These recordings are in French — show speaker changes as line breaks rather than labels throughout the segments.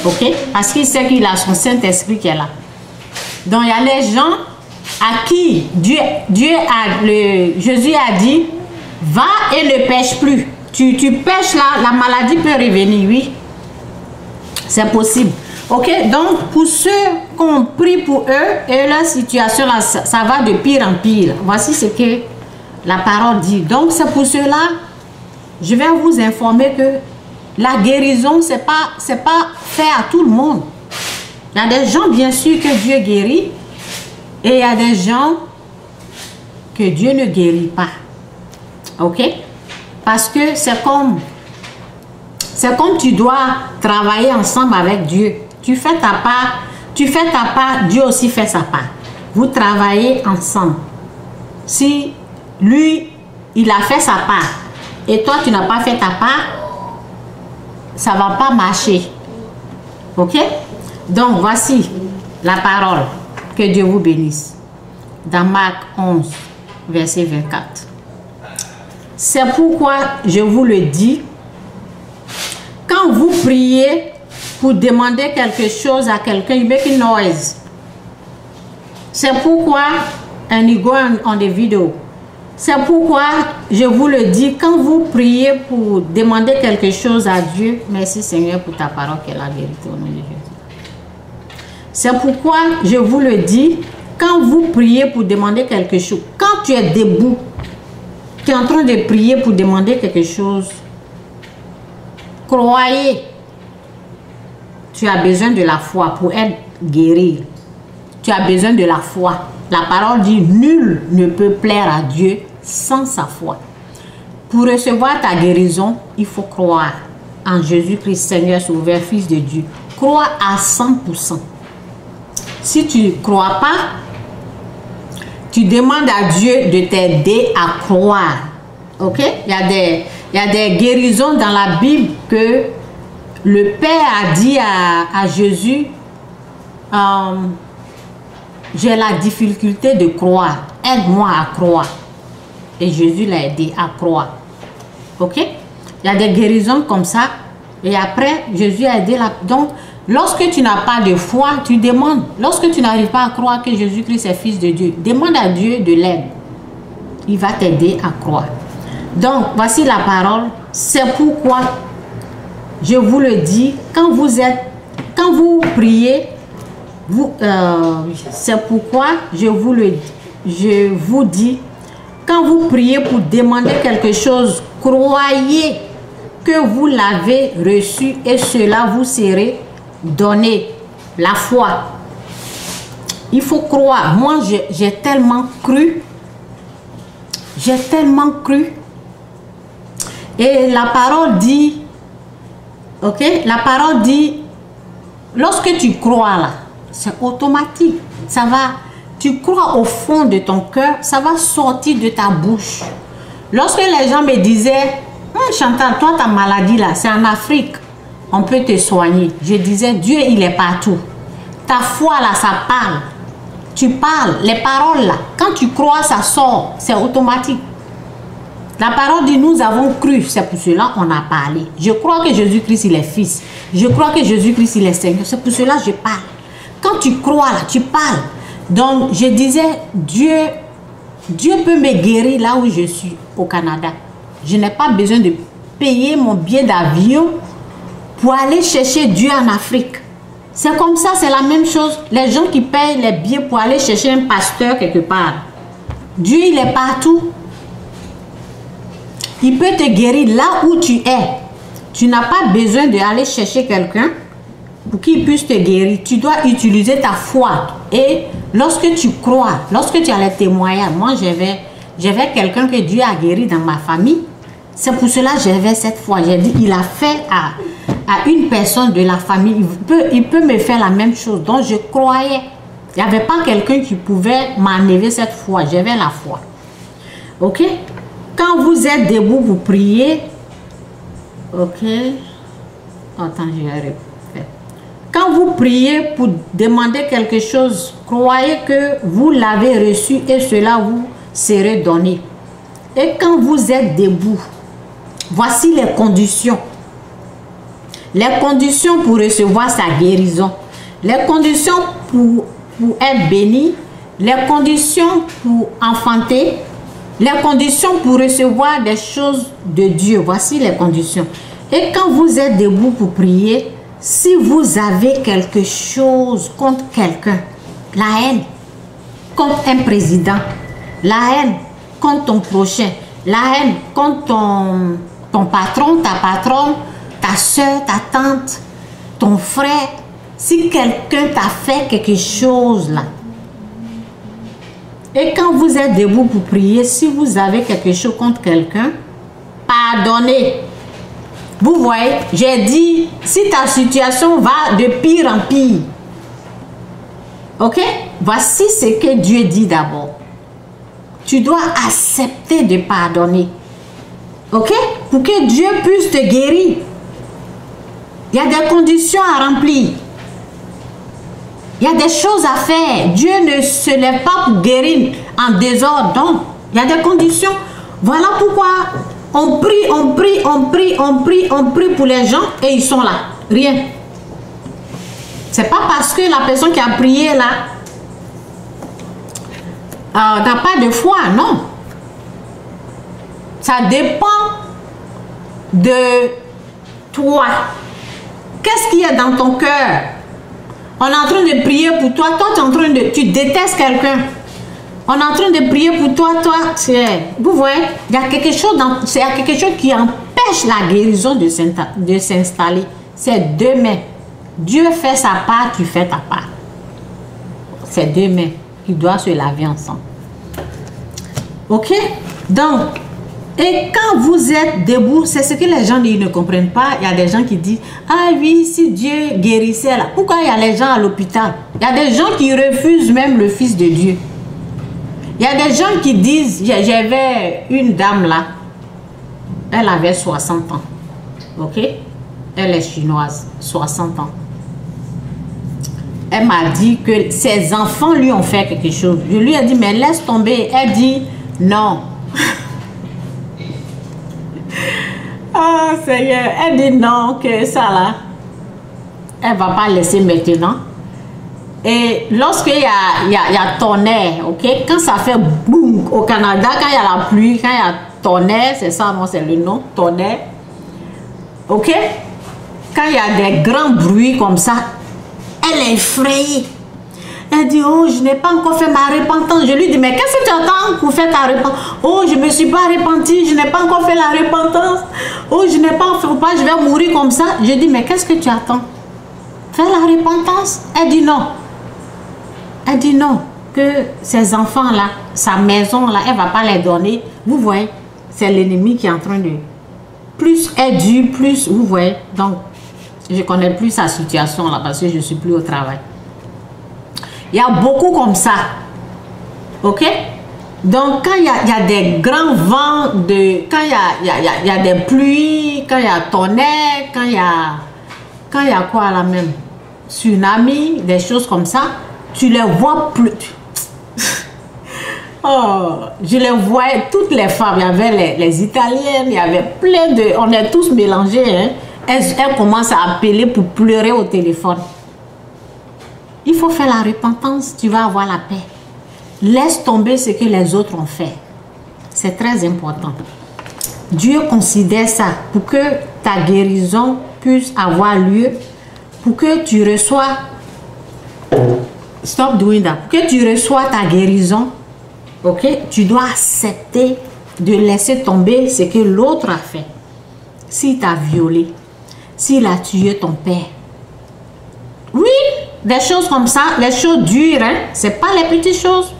Ok? Parce qu'il sait qu'il a son Saint-Esprit qui est là. Donc, il y a les gens à qui Jésus a dit, va et ne pêche plus. Tu pêches là, la maladie peut revenir, oui. C'est possible. Ok, donc pour ceux qu'on prie pour eux et leur situation là, ça va de pire en pire. Voici ce que la parole dit. Donc c'est pour cela, je vais vous informer que la guérison, c'est pas fait à tout le monde. Il y a des gens bien sûr que Dieu guérit et il y a des gens que Dieu ne guérit pas. Ok, parce que c'est comme tu dois travailler ensemble avec Dieu. Tu fais ta part, Dieu aussi fait sa part. Vous travaillez ensemble. Si lui, il a fait sa part et toi, tu n'as pas fait ta part, ça ne va pas marcher. Ok? Donc, voici la parole. Que Dieu vous bénisse. Dans Marc 11, verset 24. C'est pourquoi je vous le dis, quand vous priez pour demander quelque chose à quelqu'un, you make a noise. C'est pourquoi, and you go on the video. C'est pourquoi je vous le dis, quand vous priez pour demander quelque chose à Dieu, merci Seigneur pour ta parole qui est la vérité au nom de Jésus. C'est pourquoi je vous le dis, quand vous priez pour demander quelque chose, quand tu es debout, tu es en train de prier pour demander quelque chose, croyez. Tu as besoin de la foi pour être guéri. Tu as besoin de la foi. La parole dit, nul ne peut plaire à Dieu sans sa foi. Pour recevoir ta guérison, il faut croire en Jésus-Christ, Seigneur Sauveur, Fils de Dieu. Crois à 100%. Si tu ne crois pas, tu demandes à Dieu de t'aider à croire. Ok? Il y a des guérisons dans la Bible que le Père a dit à Jésus, j'ai la difficulté de croire, aide-moi à croire. Et Jésus l'a aidé à croire. Ok? Il y a des guérisons comme ça. Et après, Jésus a aidé la... Donc, lorsque tu n'as pas de foi, tu demandes. Lorsque tu n'arrives pas à croire que Jésus-Christ est Fils de Dieu, demande à Dieu de l'aide. Il va t'aider à croire. Donc, voici la parole. C'est pourquoi je vous le dis, quand vous priez, c'est pourquoi je vous dis, quand vous priez pour demander quelque chose, croyez que vous l'avez reçu et cela vous sera donné. La foi. Il faut croire. Moi, j'ai tellement cru. J'ai tellement cru. Et la parole dit, ok, la parole dit, lorsque tu crois là, c'est automatique. Ça va, tu crois au fond de ton cœur, ça va sortir de ta bouche. Lorsque les gens me disaient, Chantal, toi ta maladie là, c'est en Afrique, on peut te soigner. Je disais, Dieu il est partout. Ta foi là, ça parle. Tu parles, les paroles là, quand tu crois, ça sort, c'est automatique. La parole dit, nous avons cru, c'est pour cela qu'on a parlé. Je crois que Jésus-Christ, il est Fils. Je crois que Jésus-Christ, il est Seigneur. C'est pour cela que je parle. Quand tu crois, là, tu parles. Donc, je disais, Dieu peut me guérir là où je suis, au Canada. Je n'ai pas besoin de payer mon billet d'avion pour aller chercher Dieu en Afrique. C'est comme ça, c'est la même chose. Les gens qui payent les billets pour aller chercher un pasteur quelque part. Dieu, il est partout. Il peut te guérir là où tu es. Tu n'as pas besoin d'aller chercher quelqu'un pour qu'il puisse te guérir. Tu dois utiliser ta foi. Et lorsque tu crois, lorsque tu as les témoignages, moi j'avais quelqu'un que Dieu a guéri dans ma famille. C'est pour cela que j'avais cette foi. J'ai dit, il a fait à une personne de la famille. Il peut me faire la même chose. Donc je croyais. Il n'y avait pas quelqu'un qui pouvait m'enlever cette foi. J'avais la foi. Ok? Quand vous êtes debout pour prier, ok, attends, je vais répéter. Quand vous priez pour demander quelque chose, croyez que vous l'avez reçu et cela vous sera donné. Et quand vous êtes debout, voici les conditions. les conditions pour recevoir sa guérison, les conditions pour être béni, les conditions pour enfanter, les conditions pour recevoir des choses de Dieu. Voici les conditions. Et quand vous êtes debout pour prier, si vous avez quelque chose contre quelqu'un, la haine contre un président, la haine contre ton prochain, la haine contre ton patron, ta patronne, ta soeur, ta tante, ton frère, si quelqu'un t'a fait quelque chose là, et quand vous êtes debout pour prier, si vous avez quelque chose contre quelqu'un, pardonnez. Vous voyez, j'ai dit, si ta situation va de pire en pire, ok? Voici ce que Dieu dit d'abord. Tu dois accepter de pardonner, ok? Pour que Dieu puisse te guérir. Il y a des conditions à remplir. Il y a des choses à faire. Dieu ne se lève pas pour guérir en désordre. Donc, il y a des conditions. Voilà pourquoi on prie, on prie, on prie, on prie, on prie pour les gens et ils sont là. Rien. C'est pas parce que la personne qui a prié là n'a pas de foi, non. Ça dépend de toi. Qu'est-ce qu'il y a dans ton cœur? On est en train de prier pour toi. Toi, tu détestes quelqu'un. On est en train de prier pour toi. Vous voyez, il y a quelque chose qui empêche la guérison de s'installer. C'est deux mains. Dieu fait sa part, tu fais ta part. C'est deux mains qui doivent se laver ensemble. Ok? Donc, et quand vous êtes debout, c'est ce que les gens ne comprennent pas. Il y a des gens qui disent, ah oui, si Dieu guérissait là. Pourquoi il y a les gens à l'hôpital? Il y a des gens qui refusent même le Fils de Dieu. Il y a des gens qui disent, j'avais une dame là, elle avait 60 ans. Ok? Elle est chinoise, 60 ans. Elle m'a dit que ses enfants lui ont fait quelque chose. Je lui ai dit, mais laisse tomber. Elle dit, non. Oh Seigneur, elle dit non, que ça là, elle ne va pas laisser maintenant. Et lorsqu'il y a tonnerre, ok, quand ça fait boum au Canada, quand il y a la pluie, quand il y a tonnerre, c'est ça, moi c'est le nom, tonnerre, ok, quand il y a des grands bruits comme ça, elle est effrayée. Elle dit, oh, je n'ai pas encore fait ma repentance. Je lui dis, mais qu'est-ce que tu attends pour faire ta repentance? Oh, je ne me suis pas repentie, je n'ai pas encore fait la repentance. Oh, je n'ai pas fait, je vais mourir comme ça. Je dis, mais qu'est-ce que tu attends? Faire la repentance? Elle dit non. Elle dit non, que ces enfants-là, sa maison-là, elle ne va pas les donner. Vous voyez, c'est l'ennemi qui est en train de... Plus elle dure, plus, vous voyez. Donc, je ne connais plus sa situation là parce que je ne suis plus au travail. Il y a beaucoup comme ça. Ok? Donc, quand il y a des grands vents, quand il y a des pluies, quand il y a tonnerre, quand il y a quoi là même? Tsunami, des choses comme ça, tu les vois plus. Oh, je les voyais, toutes les femmes, il y avait les Italiennes, il y avait plein de... On est tous mélangés, hein? Elles commencent à appeler pour pleurer au téléphone. Il faut faire la repentance, tu vas avoir la paix. Laisse tomber ce que les autres ont fait. C'est très important. Dieu considère ça pour que ta guérison puisse avoir lieu, pour que tu reçois... Stop doing that. Pour que tu reçois ta guérison, ok, tu dois accepter de laisser tomber ce que l'autre a fait. S'il t'a violé, s'il a tué ton père. Oui, des choses comme ça, les choses dures, hein, c'est pas les petites choses.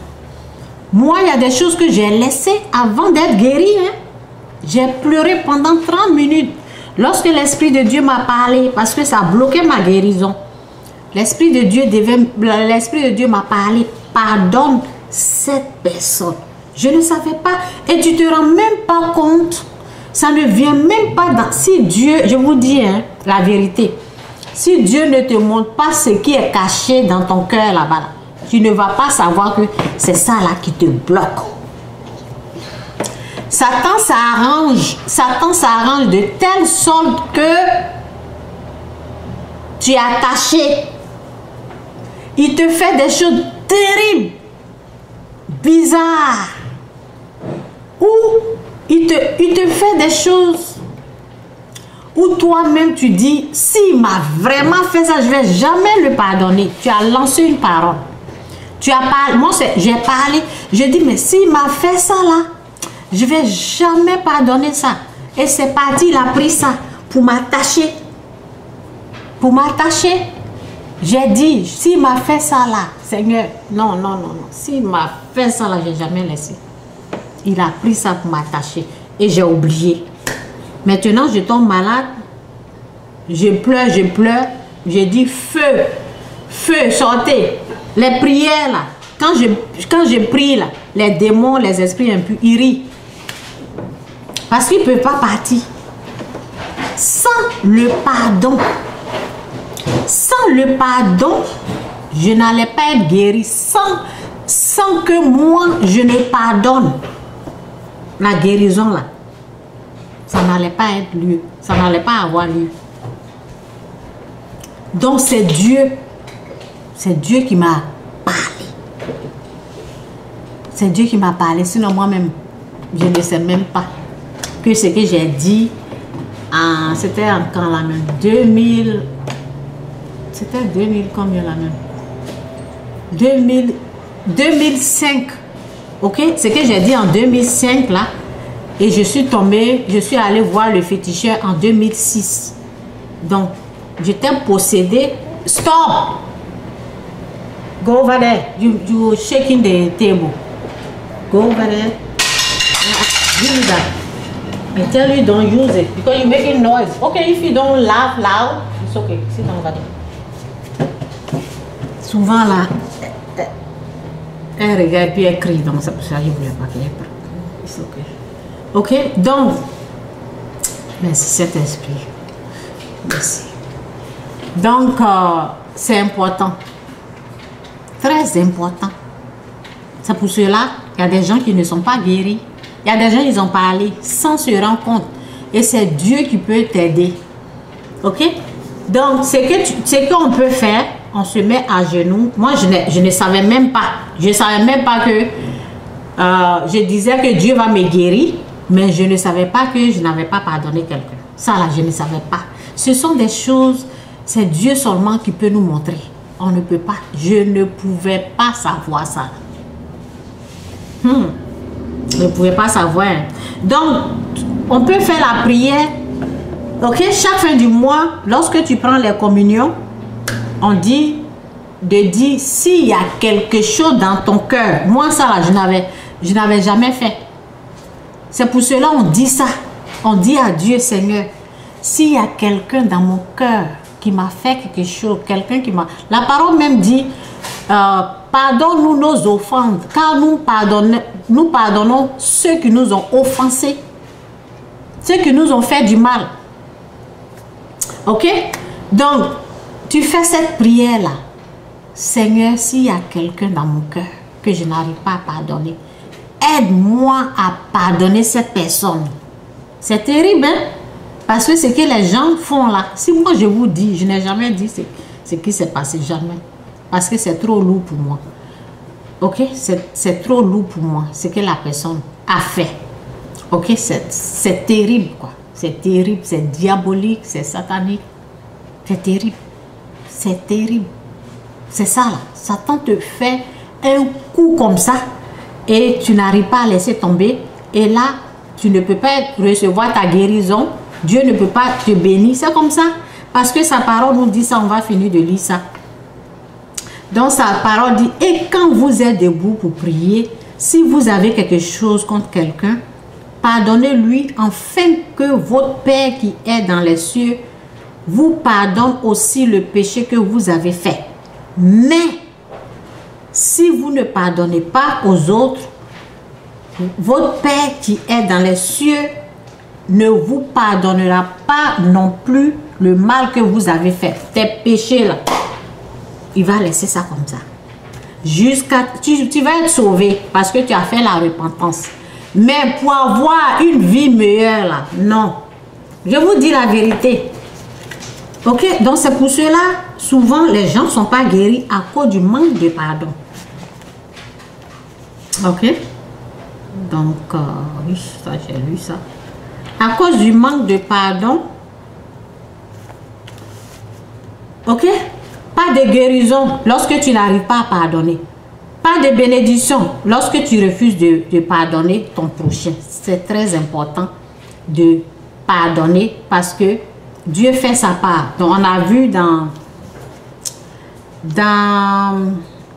Moi, il y a des choses que j'ai laissées avant d'être guérie. Hein. J'ai pleuré pendant 30 minutes lorsque l'Esprit de Dieu m'a parlé parce que ça a bloqué ma guérison. L'Esprit de Dieu m'a parlé. Pardonne cette personne. Je ne savais pas. Et tu te rends même pas compte. Ça ne vient même pas dans... Si Dieu, je vous dis hein, la vérité. Si Dieu ne te montre pas ce qui est caché dans ton cœur là-bas, tu ne vas pas savoir que c'est ça là qui te bloque. Satan s'arrange de telle sorte que tu es attaché. Il te fait des choses terribles, bizarres. Ou il te fait des choses où toi-même tu dis, s'il m'a vraiment fait ça, je ne vais jamais le pardonner. Tu as lancé une parole. Tu as parlé, moi j'ai parlé, je dis, mais s'il m'a fait ça là, je ne vais jamais pardonner ça. Et c'est parti, il a pris ça pour m'attacher. Pour m'attacher. J'ai dit, s'il m'a fait ça là, Seigneur, non, non, non, non. S'il m'a fait ça là, je n'ai jamais laissé. Il a pris ça pour m'attacher. Et j'ai oublié. Maintenant, je tombe malade. Je pleure, je pleure. J'ai dit, feu, feu, sortez. Les prières là, quand je prie là, les démons, les esprits impurs, ils rient. Parce qu'ils ne peuvent pas partir. Sans le pardon. Sans le pardon, je n'allais pas être guéri. Sans que moi, je ne pardonne. La guérison là, ça n'allait pas être lieu. Ça n'allait pas avoir lieu. Donc c'est Dieu. C'est Dieu qui m'a parlé. C'est Dieu qui m'a parlé. Sinon moi-même, je ne sais même pas que ce que j'ai dit, c'était en quand la même 2000. C'était 2000 combien la même 2005. Ok, ce que j'ai dit en 2005 là, et je suis tombée, je suis allée voir le féticheur en 2006. Donc j'étais possédée. Stop. Go over there. You shaking the table. Go over there. Give me that. I tell you don't use it because you're making noise. Okay, if you don't laugh loud, it's okay. Sit down over there. Souvent là, elle regarde puis elle crie, donc c'est pour ça que je ne voulais pas qu'elle parle. It's okay. Ok, donc, merci Saint-Esprit. Merci. Donc, c'est important. Très important. C'est pour cela qu'il y a des gens qui ne sont pas guéris. Il y a des gens qui ont parlé sans se rendre compte. Et c'est Dieu qui peut t'aider. Ok? Donc, ce qu'on peut faire, on se met à genoux. Moi, je ne savais même pas. Je ne savais même pas que... je disais que Dieu va me guérir, mais je ne savais pas que je n'avais pas pardonné quelqu'un. Ça, là, je ne savais pas. Ce sont des choses, c'est Dieu seulement qui peut nous montrer. On ne peut pas. Je ne pouvais pas savoir ça. Je ne pouvais pas savoir. Donc, on peut faire la prière. Ok, chaque fin du mois, lorsque tu prends les communions, on dit de dire s'il y a quelque chose dans ton cœur. Moi, ça là, je n'avais jamais fait. C'est pour cela on dit ça. On dit à Dieu, Seigneur, s'il y a quelqu'un dans mon cœur qui m'a fait quelque chose, quelqu'un qui m'a... La parole même dit, pardonne-nous nos offenses, car nous pardonnons ceux qui nous ont offensés, ceux qui nous ont fait du mal. Ok? Donc, tu fais cette prière-là. Seigneur, s'il y a quelqu'un dans mon cœur que je n'arrive pas à pardonner, aide-moi à pardonner cette personne. C'est terrible, hein? Parce que ce que les gens font là, si moi je vous dis, je n'ai jamais dit ce qui s'est passé, jamais. Parce que c'est trop lourd pour moi. Ok? C'est trop lourd pour moi, ce que la personne a fait. Ok? C'est terrible, quoi. C'est terrible, c'est diabolique, c'est satanique. C'est terrible. C'est terrible. C'est ça là. Satan te fait un coup comme ça et tu n'arrives pas à laisser tomber. Et là, tu ne peux pas recevoir ta guérison. Dieu ne peut pas te bénir. C'est comme ça. Parce que sa parole nous dit ça. On va finir de lire ça. Donc sa parole dit, et quand vous êtes debout pour prier, si vous avez quelque chose contre quelqu'un, pardonnez-lui afin que votre Père qui est dans les cieux vous pardonne aussi le péché que vous avez fait. Mais si vous ne pardonnez pas aux autres, votre Père qui est dans les cieux ne vous pardonnera pas non plus le mal que vous avez fait. Tes péchés là, il va laisser ça comme ça. Jusqu'à... Tu vas être sauvé parce que tu as fait la repentance. Mais pour avoir une vie meilleure là, non. Je vous dis la vérité. Ok, donc c'est pour cela, souvent les gens ne sont pas guéris à cause du manque de pardon. Ok, donc oui, ça j'ai lu ça. À cause du manque de pardon, ok, pas de guérison lorsque tu n'arrives pas à pardonner. Pas de bénédiction lorsque tu refuses de pardonner ton prochain. C'est très important de pardonner parce que Dieu fait sa part. Donc on a vu dans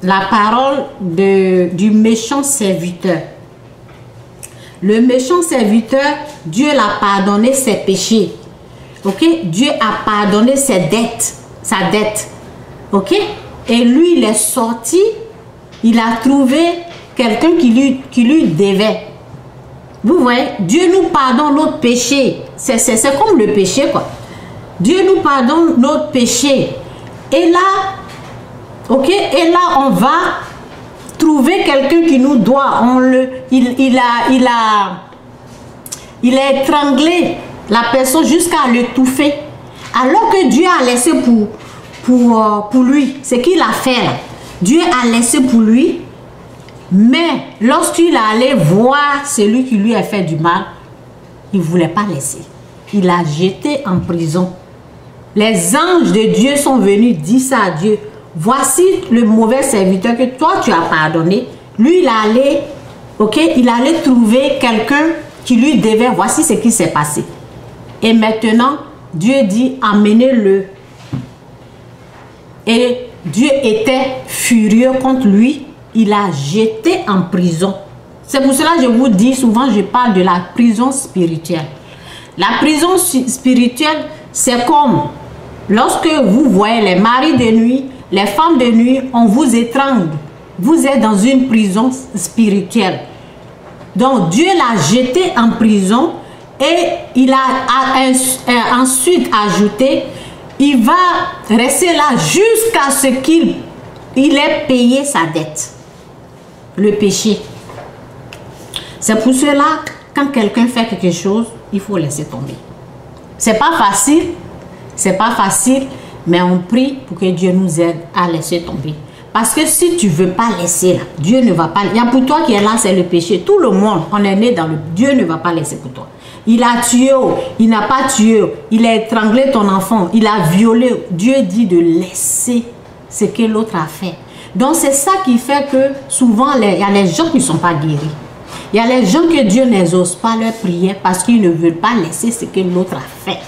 la parole du méchant serviteur. Le méchant serviteur, Dieu l'a pardonné ses péchés. Ok? Dieu a pardonné ses dettes, sa dette. Ok? Et lui, il est sorti, il a trouvé quelqu'un qui lui devait. Vous voyez? Dieu nous pardonne notre péché. C'est comme le péché, quoi. Dieu nous pardonne notre péché. Et là, ok? Et là, on va trouver quelqu'un qui nous doit. Il a étranglé la personne jusqu'à l'étouffer. Alors que Dieu a laissé pour lui. Ce qu'il a fait là. Dieu a laissé pour lui. Mais lorsqu'il allait voir celui qui lui a fait du mal, il ne voulait pas laisser. Il l'a jeté en prison. Les anges de Dieu sont venus dire ça à Dieu. Voici le mauvais serviteur que toi tu as pardonné. Lui, il allait, ok, il allait trouver quelqu'un qui lui devait. Voici ce qui s'est passé. Et maintenant, Dieu dit, amenez-le. Et Dieu était furieux contre lui. Il a jeté en prison. C'est pour cela que je vous dis, souvent je parle de la prison spirituelle. La prison spirituelle, c'est comme lorsque vous voyez les maris de nuit, les femmes de nuit, on vous étrangle. Vous êtes dans une prison spirituelle. Donc Dieu l'a jeté en prison et il a ensuite ajouté, il va rester là jusqu'à ce qu'il ait payé sa dette. Le péché. C'est pour cela, quand quelqu'un fait quelque chose, il faut laisser tomber. C'est pas facile, mais on prie pour que Dieu nous aide à laisser tomber. Parce que si tu ne veux pas laisser, là, Dieu ne va pas. Il y a pour toi qui est là, c'est le péché. Tout le monde, on est né dans le... Dieu ne va pas laisser pour toi. Il a tué, il n'a pas tué, il a étranglé ton enfant, il a violé. Dieu dit de laisser ce que l'autre a fait. Donc c'est ça qui fait que souvent, il y a les gens qui ne sont pas guéris. Il y a les gens que Dieu n'exauce pas leur prière parce qu'ils ne veulent pas laisser ce que l'autre a fait.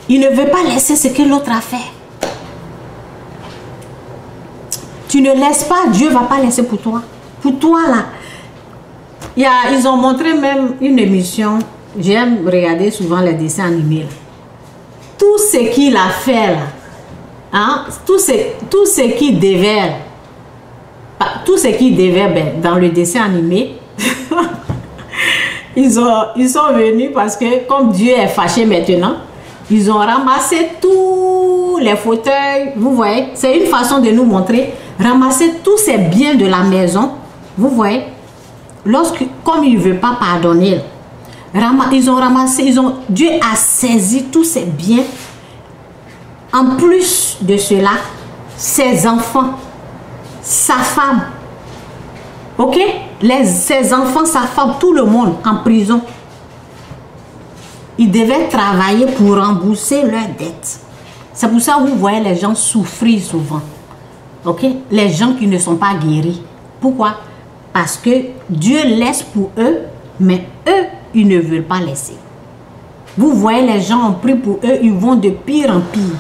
Il ne veut pas laisser ce que l'autre a fait. Tu ne laisses pas, Dieu ne va pas laisser pour toi. Pour toi, là. Ils ont montré même une émission. J'aime regarder souvent les dessins animés. Là. Tout ce qu'il a fait, là. Hein, tout ce qu'il devait, ben, dans le dessin animé, ils sont venus parce que comme Dieu est fâché maintenant, ils ont ramassé tous les fauteuils. Vous voyez, c'est une façon de nous montrer, ramasser tous ces biens de la maison. Vous voyez, comme il ne veut pas pardonner, ils ont ramassé, Dieu a saisi tous ces biens. En plus de cela, ses enfants, sa femme, ok? Ses enfants, sa femme, tout le monde en prison. Ils devaient travailler pour rembourser leurs dettes. C'est pour ça que vous voyez les gens souffrir souvent. Ok? Les gens qui ne sont pas guéris. Pourquoi? Parce que Dieu laisse pour eux, mais eux, ils ne veulent pas laisser. Vous voyez les gens ont pris pour eux, ils vont de pire en pire.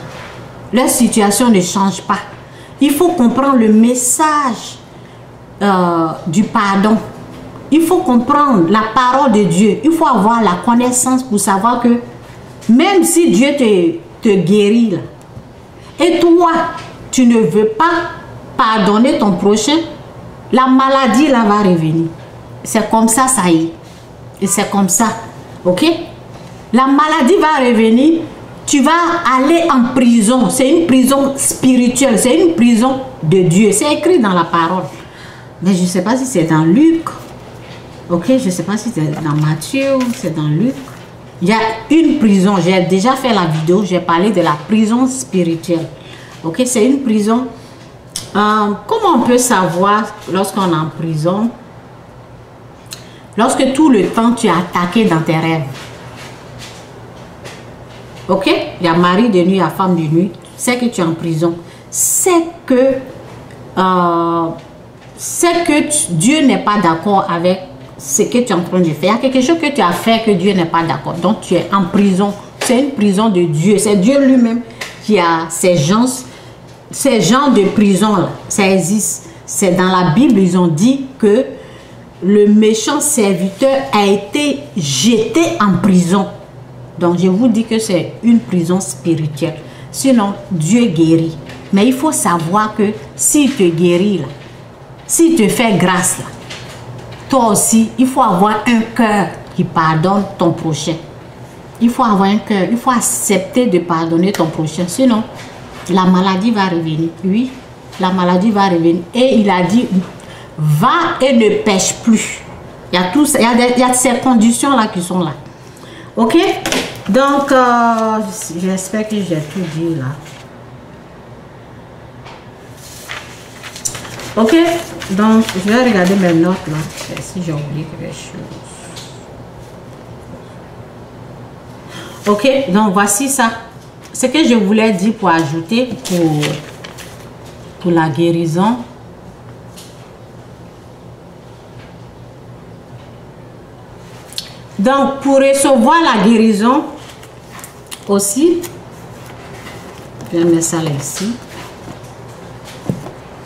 Leur situation ne change pas. Il faut comprendre le message du pardon. Il faut comprendre la parole de Dieu. Il faut avoir la connaissance pour savoir que même si Dieu te guérit, là, et toi, tu ne veux pas pardonner ton prochain, la maladie là va revenir. C'est comme ça, ça y est. Et c'est comme ça. Ok? La maladie va revenir. Tu vas aller en prison. C'est une prison spirituelle. C'est une prison de Dieu. C'est écrit dans la parole. Mais je ne sais pas si c'est dans Luc. Ok, je ne sais pas si c'est dans Matthieu ou c'est dans Luc. Il y a une prison. J'ai déjà fait la vidéo, j'ai parlé de la prison spirituelle. Ok, c'est une prison. Comment on peut savoir lorsqu'on est en prison? Lorsque tout le temps tu es attaqué dans tes rêves. Ok, il y a mari de nuit, il y a femme de nuit. C'est que tu es en prison. C'est que Dieu n'est pas d'accord avec ce que tu es en train de faire. Il y a quelque chose que tu as fait que Dieu n'est pas d'accord. Donc tu es en prison. C'est une prison de Dieu. C'est Dieu lui-même qui a ces genres de prison là. Ça existe. C'est dans la Bible, ils ont dit que le méchant serviteur a été jeté en prison. Donc je vous dis que c'est une prison spirituelle. Sinon, Dieu guérit. Mais il faut savoir que s'il te guérit là, s'il te fait grâce là, toi aussi, il faut avoir un cœur qui pardonne ton prochain. Il faut avoir un cœur, il faut accepter de pardonner ton prochain. Sinon, la maladie va revenir. Oui, la maladie va revenir. Et il a dit, va et ne pêche plus. Il y a tout ça, il y a ces conditions-là qui sont là. Ok? Donc, j'espère que j'ai tout dit là. Ok? Donc, je vais regarder mes notes là. Si j'ai oublié quelque chose. Ok? Donc, voici ça. Ce que je voulais dire pour ajouter pour la guérison. Donc, pour recevoir la guérison aussi, je vais mettre ça là ici.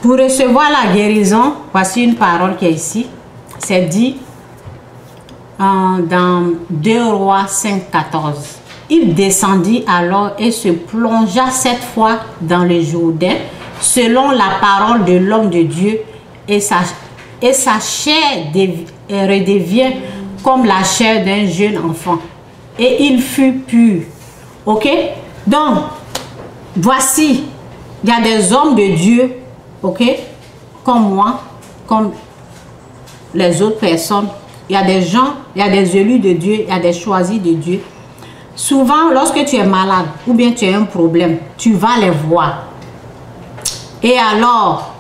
Pour recevoir la guérison, voici une parole qui est ici. C'est dit dans 2 Rois 5,14. Il descendit alors et se plongea 7 fois dans le Jourdain, selon la parole de l'homme de Dieu, et sa chair redevient comme la chair d'un jeune enfant. Et il fut pur. Ok? Donc, voici, il y a des hommes de Dieu, ok? Comme moi, comme les autres personnes. Il y a des gens, il y a des élus de Dieu, il y a des choisis de Dieu. Souvent, lorsque tu es malade ou bien tu as un problème, tu vas les voir. Et alors,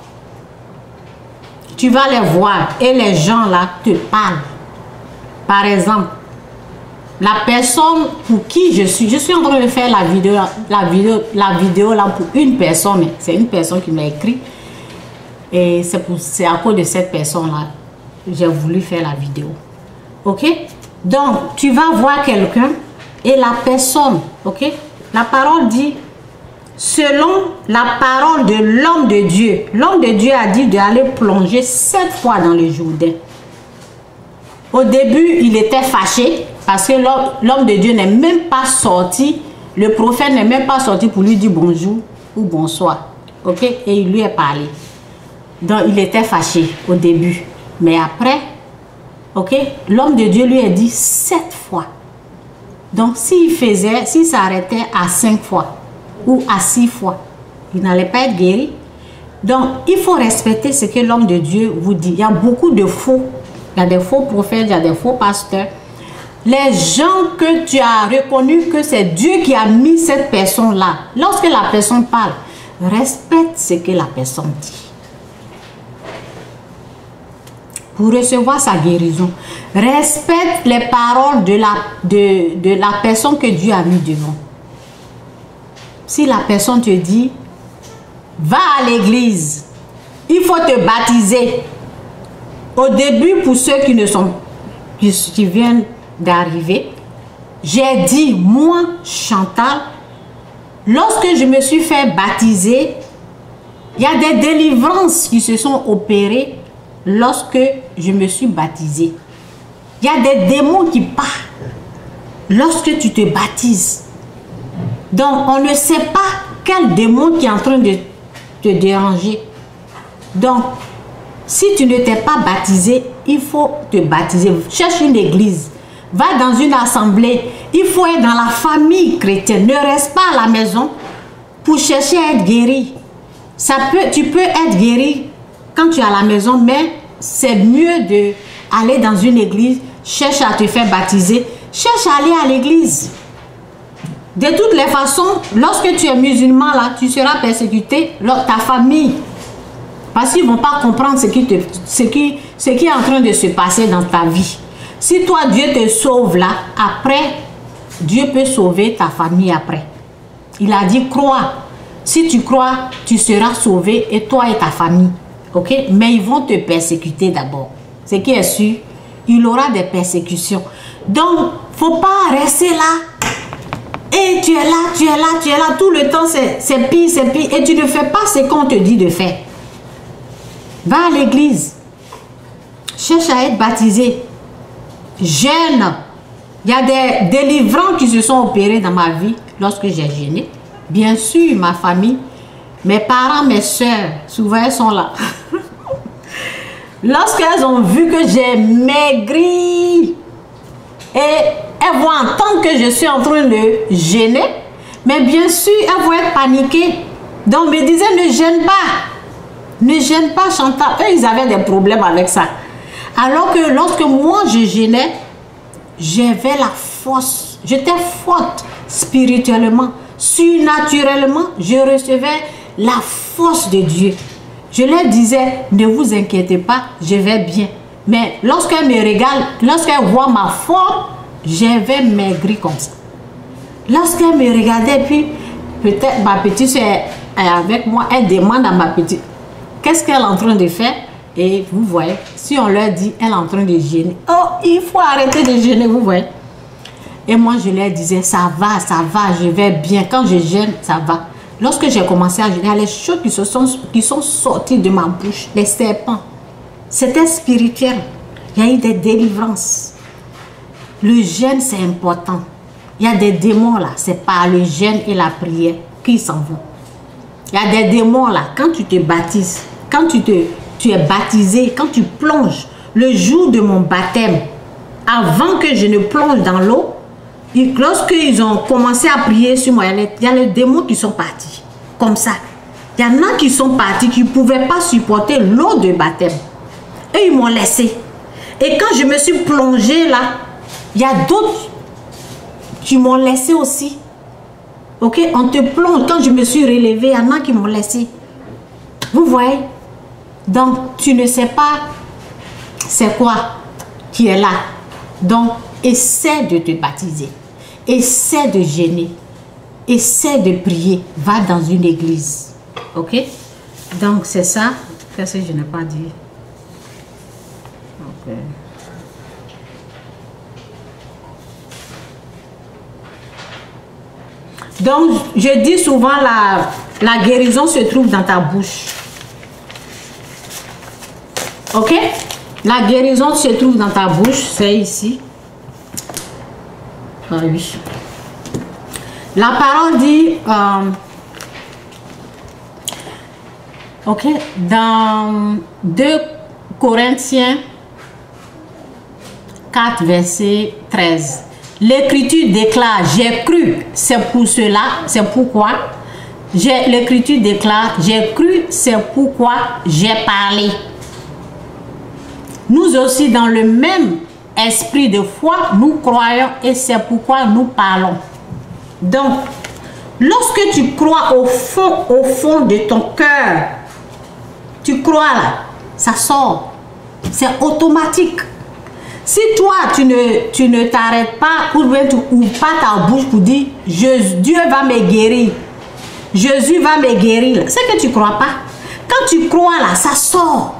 tu vas les voir et les gens là te parlent. Par exemple, la personne pour qui je suis en train de faire la vidéo là pour une personne. C'est une personne qui m'a écrit. Et c'est à cause de cette personne-là j'ai voulu faire la vidéo. Ok? Donc, tu vas voir quelqu'un et la personne, ok? La parole dit, selon la parole de l'homme de Dieu, l'homme de Dieu a dit d'aller plonger 7 fois dans le Jourdain. Au début, il était fâché parce que l'homme de Dieu n'est même pas sorti, le prophète n'est même pas sorti pour lui dire bonjour ou bonsoir. Ok? Et il lui a parlé. Donc, il était fâché au début. Mais après, ok, l'homme de Dieu lui a dit 7 fois. Donc, s'il s'arrêtait à 5 fois ou à 6 fois, il n'allait pas être guéri. Donc, il faut respecter ce que l'homme de Dieu vous dit. Il y a beaucoup de faux. Il y a des faux prophètes, il y a des faux pasteurs. Les gens que tu as reconnus que c'est Dieu qui a mis cette personne-là, lorsque la personne parle, respecte ce que la personne dit. Pour recevoir sa guérison, respecte les paroles de la personne que Dieu a mis devant. Si la personne te dit, va à l'église, il faut te baptiser. Au début, pour ceux qui viennent d'arriver, j'ai dit, moi, Chantal, lorsque je me suis fait baptiser, il y a des délivrances qui se sont opérées lorsque je me suis baptisée. Il y a des démons qui partent lorsque tu te baptises. Donc, on ne sait pas quel démon qui est en train de te déranger. Donc, si tu ne t'es pas baptisé, il faut te baptiser. Cherche une église. Va dans une assemblée. Il faut être dans la famille chrétienne. Ne reste pas à la maison pour chercher à être guéri. Tu peux être guéri quand tu es à la maison, mais c'est mieux d'aller dans une église, cherche à te faire baptiser, cherche à aller à l'église. De toutes les façons, lorsque tu es musulman, là, tu seras persécuté, ta famille. Parce qu'ils ne vont pas comprendre ce qui est en train de se passer dans ta vie. Si toi, Dieu te sauve là, après, Dieu peut sauver ta famille après. Il a dit, crois. Si tu crois, tu seras sauvé et toi et ta famille. Ok? Mais ils vont te persécuter d'abord. Ce qui est sûr, il aura des persécutions. Donc, il ne faut pas rester là. Et tu es là, tu es là, tu es là. Tout le temps, c'est pire, c'est pire. Et tu ne fais pas ce qu'on te dit de faire. Va à l'église. Cherche à être baptisé. Jeûne. Il y a des délivrants qui se sont opérés dans ma vie lorsque j'ai jeûné. Bien sûr, ma famille, mes parents, mes soeurs, souvent elles sont là. Lorsqu'elles ont vu que j'ai maigri et elles vont entendre que je suis en train de jeûner, mais bien sûr, elles vont être paniquées. Donc, me disaient, ne gêne pas. Ne gêne pas, Chantal. Eux, ils avaient des problèmes avec ça. Alors que lorsque moi, je jeûnais, j'avais la force. J'étais forte spirituellement. Surnaturellement, je recevais la force de Dieu. Je leur disais, ne vous inquiétez pas, je vais bien. Mais lorsqu'elles me regardent, lorsqu'elles voient ma forme, j'avais maigri comme ça. Lorsqu'elles me regardaient, puis peut-être ma petite soeur est avec moi, elle demande à ma petite, qu'est-ce qu'elle est en train de faire? Et vous voyez, si on leur dit, elle est en train de jeûner. Oh, il faut arrêter de jeûner, vous voyez. Et moi, je leur disais, ça va, je vais bien. Quand je jeûne, ça va. Lorsque j'ai commencé à jeûner, il y a les choses qui sont sorties de ma bouche, les serpents. C'était spirituel. Il y a eu des délivrances. Le jeûne, c'est important. Il y a des démons là, c'est par le jeûne et la prière qu'ils s'en vont. Il y a des démons là, quand tu te baptises, quand tu es baptisé, quand tu plonges, le jour de mon baptême, avant que je ne plonge dans l'eau, lorsqu'ils ont commencé à prier sur moi, il y a les démons qui sont partis. Comme ça. Il y en a qui sont partis, qui ne pouvaient pas supporter l'eau de baptême. Et ils m'ont laissé. Et quand je me suis plongée là, il y a d'autres qui m'ont laissé aussi. Ok, on te plonge. Quand je me suis relevée, il y en a qui m'ont laissé. Vous voyez? Donc, tu ne sais pas c'est quoi qui est là. Donc, essaie de te baptiser. Essaie de jeûner. Essaie de prier. Va dans une église. Ok? Donc, c'est ça. Qu'est-ce que je n'ai pas dit? Ok. Donc, je dis souvent, la guérison se trouve dans ta bouche. Ok? La guérison se trouve dans ta bouche. C'est ici. Ah oui. La parole dit... ok? Dans 2 Corinthiens 4, verset 13. L'Écriture déclare, j'ai cru, c'est pour cela, c'est pourquoi. L'Écriture déclare, j'ai cru, c'est pourquoi j'ai parlé. Nous aussi, dans le même esprit de foi, nous croyons et c'est pourquoi nous parlons. Donc, lorsque tu crois au fond de ton cœur, tu crois là, ça sort. C'est automatique. Si toi, tu ne t'arrêtes pas ou bien tu n'ouvres pas ta bouche pour dire Dieu va me guérir, Jésus va me guérir, c'est que tu ne crois pas. Quand tu crois là, ça sort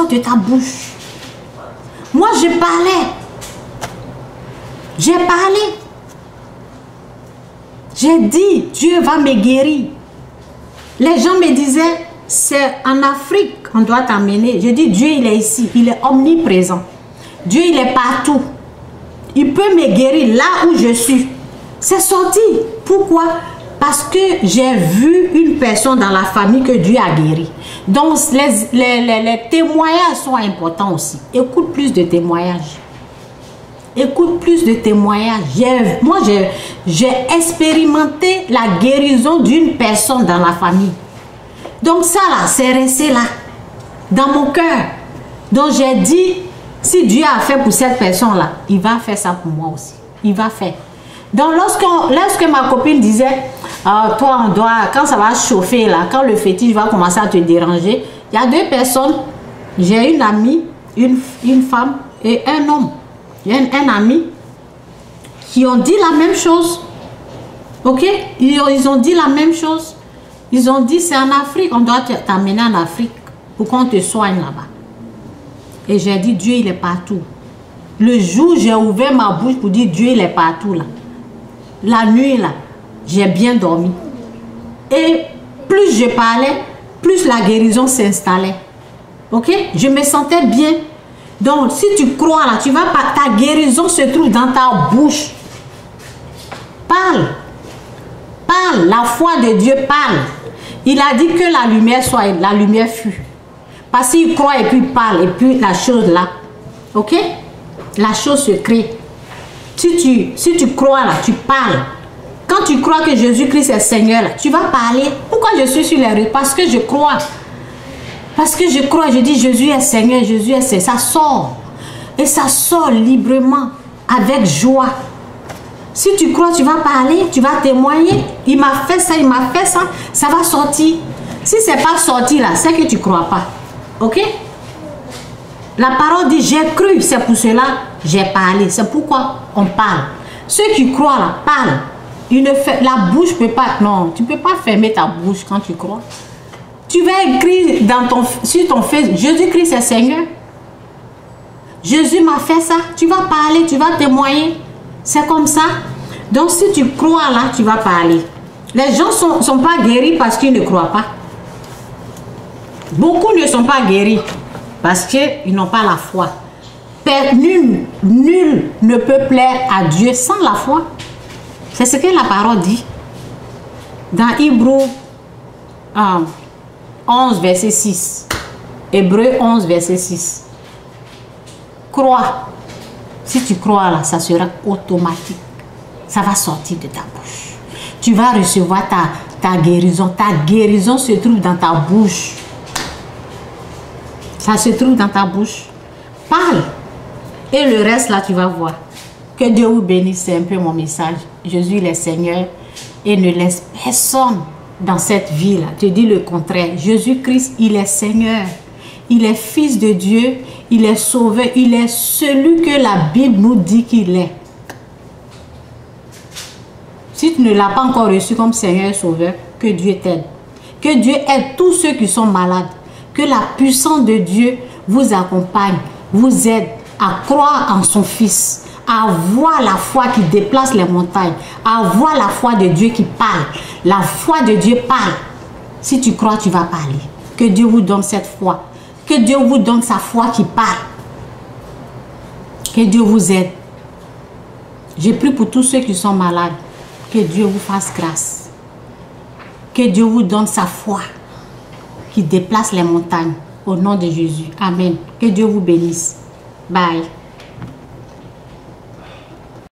de ta bouche. Moi, je parlais. J'ai parlé. J'ai dit Dieu va me guérir. Les gens me disaient c'est en Afrique qu'on doit t'amener. Je dis Dieu il est ici, il est omniprésent. Dieu, il est partout. Il peut me guérir là où je suis. C'est sorti. Pourquoi? Parce que j'ai vu une personne dans la famille que Dieu a guéri. Donc, les témoignages sont importants aussi. Écoute plus de témoignages. Écoute plus de témoignages. Moi, j'ai expérimenté la guérison d'une personne dans la famille. Donc, ça là, c'est resté là, dans mon cœur. Donc, j'ai dit... Si Dieu a fait pour cette personne-là, il va faire ça pour moi aussi. Il va faire. Donc, lorsque ma copine disait, toi, on doit, quand ça va chauffer, là, quand le fétiche va commencer à te déranger, il y a deux personnes. J'ai une amie, une femme et un homme. Il y a un ami qui ont dit la même chose. Ok? Ils ont dit la même chose. Ils ont dit, c'est en Afrique, on doit t'amener en Afrique pour qu'on te soigne là-bas. Et j'ai dit, Dieu, il est partout. Le jour où j'ai ouvert ma bouche pour dire, Dieu, il est partout là. La nuit là, j'ai bien dormi. Et plus je parlais, plus la guérison s'installait. Ok? Je me sentais bien. Donc, si tu crois là, tu vas pas, ta guérison se trouve dans ta bouche. Parle. Parle. La foi de Dieu parle. Il a dit que la lumière soit, la lumière fut. Parce qu'il croit et puis il parle. Et puis la chose là. Ok? La chose se crée. Si tu crois là, tu parles. Quand tu crois que Jésus-Christ est Seigneur, là, tu vas parler. Pourquoi je suis sur les rues? Parce que je crois. Parce que je crois, je dis Jésus est Seigneur, Jésus est Seigneur. Ça sort. Et ça sort librement, avec joie. Si tu crois, tu vas parler, tu vas témoigner. Il m'a fait ça, il m'a fait ça. Ça va sortir. Si ce n'est pas sorti là, c'est que tu ne crois pas. Ok? La parole dit, j'ai cru, c'est pour cela j'ai parlé. C'est pourquoi on parle. Ceux qui croient là, parlent. La bouche ne peut pas... Non, tu ne peux pas fermer ta bouche quand tu crois. Tu vas écrire sur ton Facebook, Jésus-Christ est Seigneur. Jésus m'a fait ça. Tu vas parler, tu vas témoigner. C'est comme ça. Donc si tu crois là, tu vas parler. Les gens ne sont pas guéris parce qu'ils ne croient pas. Beaucoup ne sont pas guéris parce qu'ils n'ont pas la foi. Nul ne peut plaire à Dieu sans la foi. C'est ce que la parole dit. Dans Hébreux 11, verset 6. Hébreux 11, verset 6. Crois. Si tu crois là, ça sera automatique. Ça va sortir de ta bouche. Tu vas recevoir ta guérison. Ta guérison se trouve dans ta bouche. Ça se trouve dans ta bouche. Parle. Et le reste là, tu vas voir. Que Dieu vous bénisse, c'est un peu mon message. Jésus il est Seigneur et ne laisse personne dans cette vie-là te dire le contraire. Jésus-Christ, il est Seigneur. Il est Fils de Dieu. Il est Sauveur. Il est celui que la Bible nous dit qu'il est. Si tu ne l'as pas encore reçu comme Seigneur et Sauveur, que Dieu t'aide. Que Dieu aide tous ceux qui sont malades. Que la puissance de Dieu vous accompagne, vous aide à croire en son Fils. À voir la foi qui déplace les montagnes, à voir la foi de Dieu qui parle. La foi de Dieu parle. Si tu crois, tu vas parler. Que Dieu vous donne cette foi. Que Dieu vous donne sa foi qui parle. Que Dieu vous aide. J'ai pris pour tous ceux qui sont malades. Que Dieu vous fasse grâce. Que Dieu vous donne sa foi qui déplace les montagnes. Au nom de Jésus. Amen. Que Dieu vous bénisse. Bye.